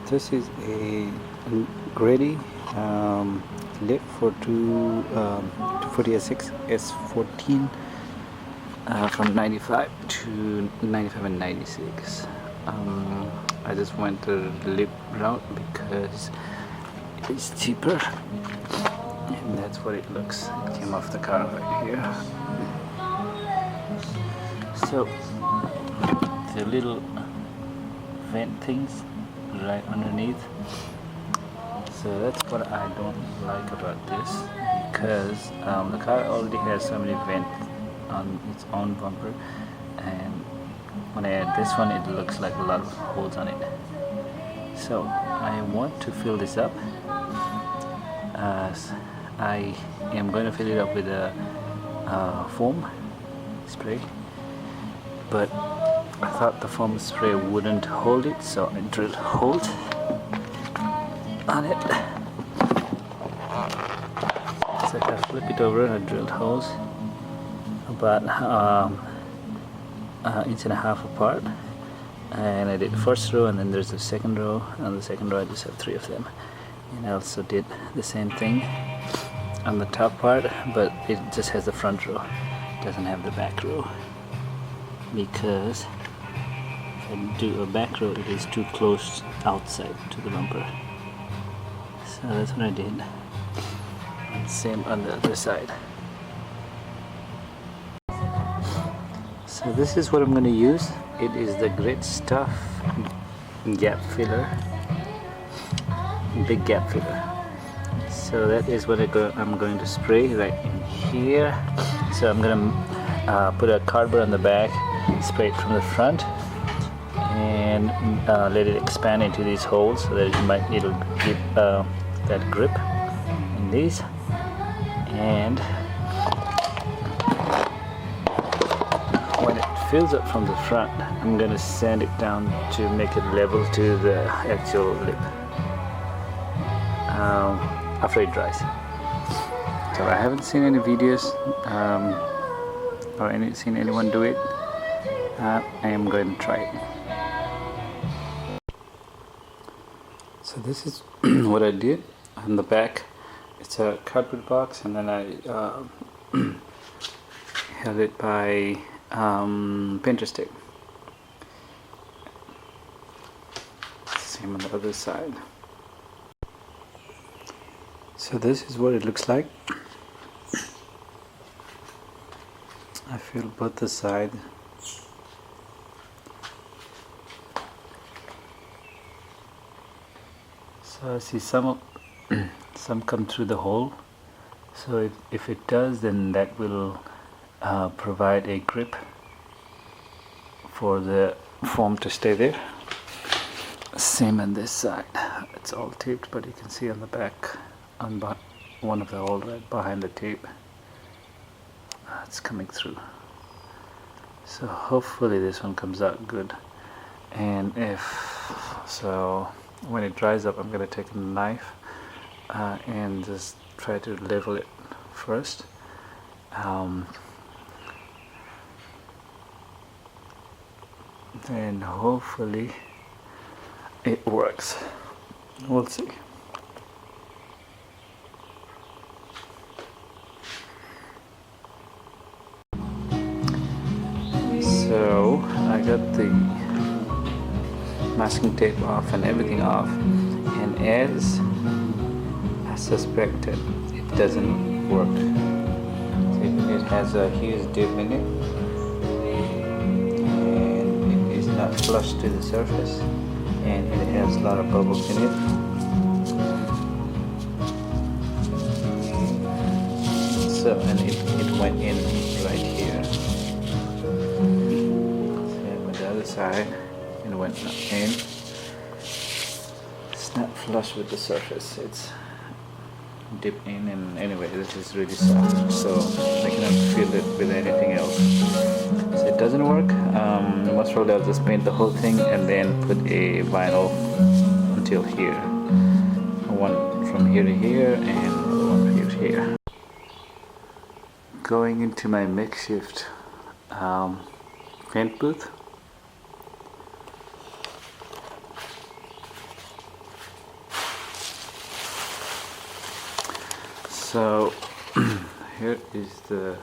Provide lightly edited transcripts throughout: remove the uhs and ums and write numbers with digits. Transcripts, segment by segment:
This is a Greddy lip for 240S6 S14 from 95 to 95 and 96. I just went the lip route because it's cheaper, and that's what it looks. It came off the car right here. So the little vent things right underneath, so that's what I don't like about this, because the car already has so many vents on its own bumper, and when I add this one, it looks like a lot of holes on it. So I want to fill this up. I am going to fill it up with a foam spray, but I thought the foam spray wouldn't hold it, so I drilled holes on it. So I flip it over and I drilled holes about inch and a half apart, and I did the first row, and then there's the second row, and the second row I just have 3 of them. And I also did the same thing on the top part, but it just has the front row, it doesn't have the back row, because if I do a back row, it is too close outside to the bumper. So that's what I did. And same on the other side. So this is what I'm going to use. It is the Grit Stuff gap filler, big gap filler. So that is what I'm going to spray right in here. So I'm going to put a cardboard on the back, spray it from the front, and let it expand into these holes so that it'll give that grip in these. And when it fills up from the front, I'm going to sand it down to make it level to the actual lip after it dries. So I haven't seen any videos or seen anyone do it. I am going to try it. So this is what I did on the back. It's a cardboard box, and then I held it by painter's tape. Same on the other side. So this is what it looks like. I fill both the sides. So I see some come through the hole. So if it does, then that will provide a grip for the foam to stay there. Same on this side. It's all taped, but you can see on the back, on one of the holes right behind the tape, it's coming through. So hopefully this one comes out good. And if so, when it dries up, I'm going to take a knife and just try to level it first. Then hopefully it works. We'll see. So I got the masking tape off and everything off, and as I suspected, it doesn't work. It has a huge dip in it, and it is not flush to the surface, and it has a lot of bubbles in it. So, and it went in right here. Same with the other side. It went in. It's not flush with the surface. It's dip in, and anyway, this is really soft, so I cannot fill it with anything else. So it doesn't work. Most probably I'll just paint the whole thing and then put a vinyl until here. One from here to here and one from here to here. Going into my makeshift paint booth. So here is the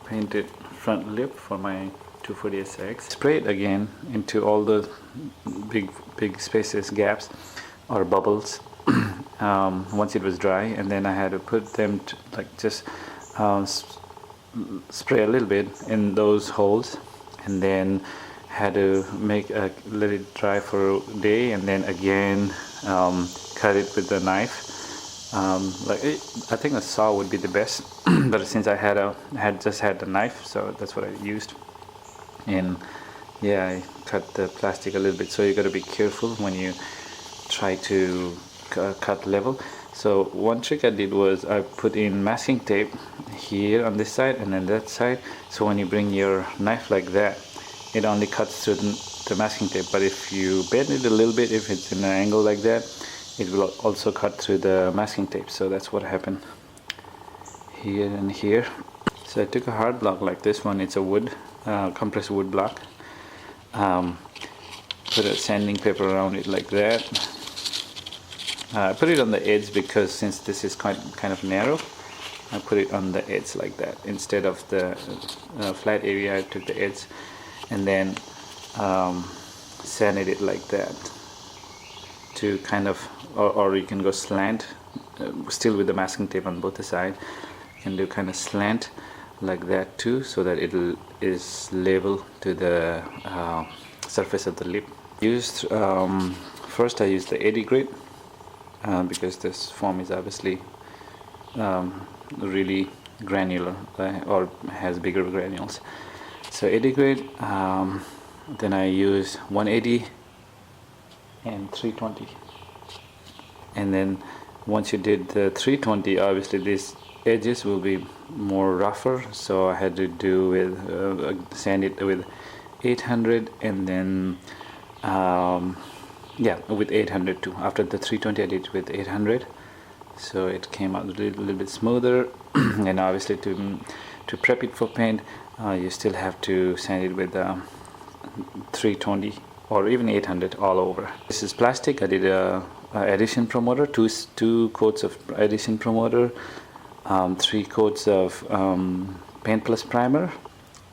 painted front lip for my 240SX. Spray it again into all the big spaces, gaps or bubbles once it was dry, and then I had to put them to, like, just spray a little bit in those holes, and then had to let it dry for a day, and then again cut it with the knife. I think a saw would be the best, but since I just had the knife, so that's what I used. And yeah, I cut the plastic a little bit, so you got to be careful when you try to cut level. So one trick I did was I put in masking tape here on this side and then that side, so when you bring your knife like that, it only cuts through the masking tape, but if you bend it a little bit, if it's in an angle like that, it will also cut through the masking tape. So that's what happened here and here. So I took a hard block like this one. It's a wood, compressed wood block. Put a sanding paper around it like that. I put it on the edge because since this is kind of narrow, I put it on the edge like that. Instead of the flat area, I took the edge and then sanded it like that to kind of, or you can go slant, still with the masking tape on both the sides. You can do kind of slant like that too, so that it is level to the surface of the lip. First I used the 80 grit because this foam is obviously really granular or has bigger granules. So 80 grit, then I use 180 and 320, and then once you did the 320, obviously these edges will be more rougher, so I had to do with sand it with 800, and then yeah, with 800 too. After the 320 I did with 800, so it came out a little bit smoother. And obviously to prep it for paint, you still have to sand it with 320 or even 800 all over. This is plastic. I did a adhesion promoter, two coats of adhesion promoter, 3 coats of paint plus primer,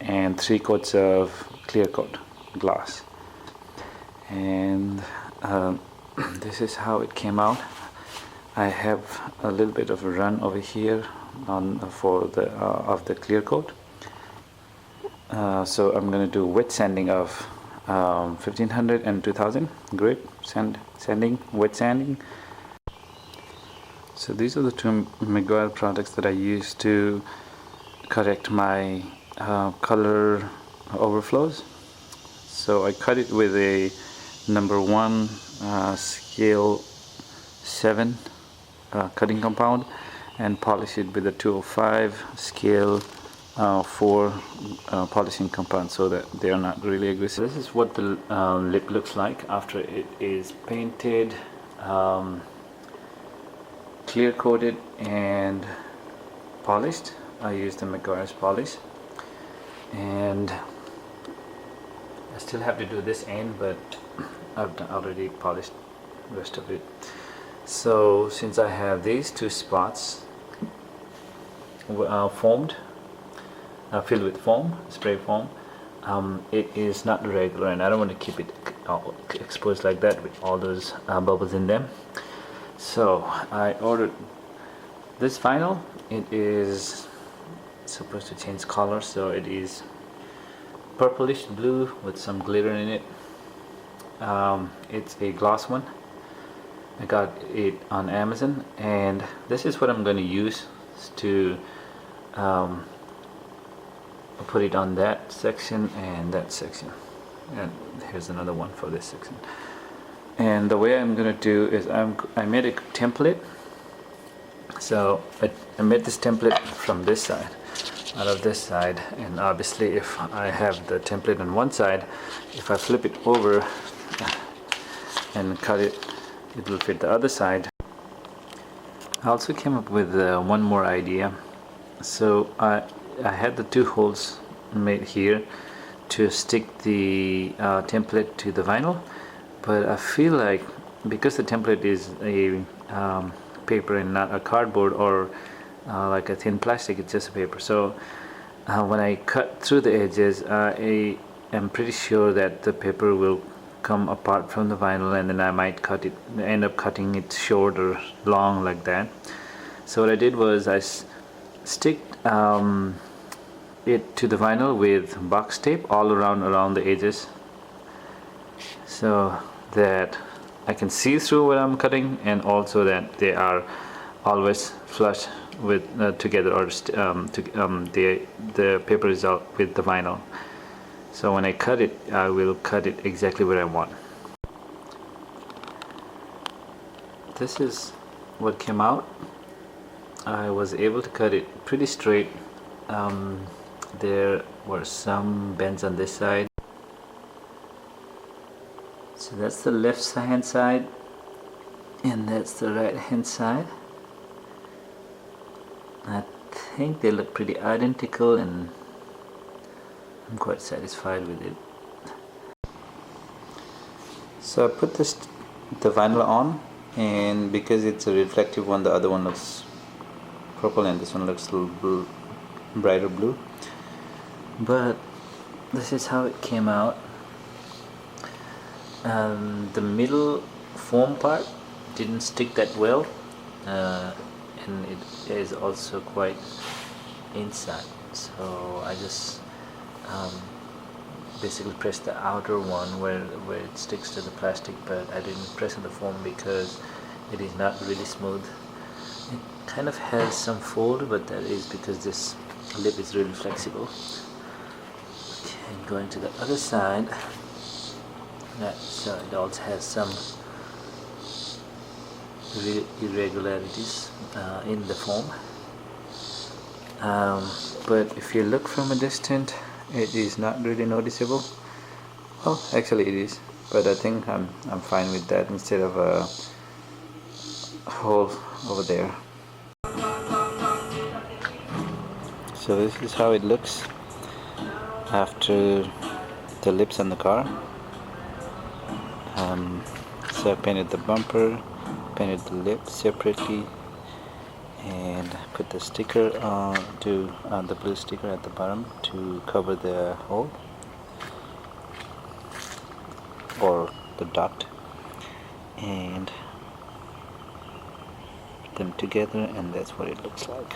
and 3 coats of clear coat glass. And this is how it came out. I have a little bit of a run over here for the of the clear coat. So I'm going to do wet sanding of 1500 and 2000 grit sanding, wet sanding. So these are the 2 Meguiar products that I use to correct my color overflows. So I cut it with a number 1 scale 7 cutting compound, and polish it with a 205 scale 4 polishing compound, so that they are not really aggressive. This is what the lip looks like after it is painted, clear coated and polished. I used the Meguiar's polish, and I still have to do this end, but I've already polished the rest of it. So since I have these 2 spots formed, filled with foam, spray foam, it is not regular, and I don't want to keep it exposed like that with all those bubbles in them. So I ordered this vinyl. It is supposed to change color, so it is purplish blue with some glitter in it. It's a gloss one. I got it on Amazon, and this is what I'm going to use to put it on that section and that section, and here's another one for this section. And the way I'm going to do is I made a template. So I made this template from this side, out of this side, and obviously if I have the template on one side, if I flip it over and cut it, it will fit the other side. I also came up with one more idea. So I had the 2 holes made here to stick the template to the vinyl, but I feel like because the template is a paper and not a cardboard or like a thin plastic, it's just a paper. So when I cut through the edges, I am pretty sure that the paper will come apart from the vinyl, and then I might end up cutting it short or long like that. So what I did was I stick it to the vinyl with box tape all around the edges, so that I can see through what I'm cutting, and also that they are always flush with together, or the paper is out with the vinyl. So when I cut it, I will cut it exactly where I want. This is what came out. I was able to cut it pretty straight. There were some bends on this side. So that's the left hand side, and that's the right hand side. I think they look pretty identical, and I'm quite satisfied with it. So I put the vinyl on, and because it's a reflective one, the other one looks purple and this one looks a little brighter blue. But this is how it came out. The middle foam part didn't stick that well, and it is also quite inside, so I just basically pressed the outer one where it sticks to the plastic, but I didn't press on the foam because it is not really smooth. It kind of has some fold, but that is because this lip is really flexible. Okay, going to the other side, so it also has some irregularities in the foam, but if you look from a distance, it is not really noticeable. Well, actually it is, but I think I'm fine with that instead of a hole over there. So this is how it looks after the lips on the car. So I painted the bumper, painted the lips separately, and put the sticker on the blue sticker at the bottom to cover the hole or the duct, and put them together, and that's what it looks like.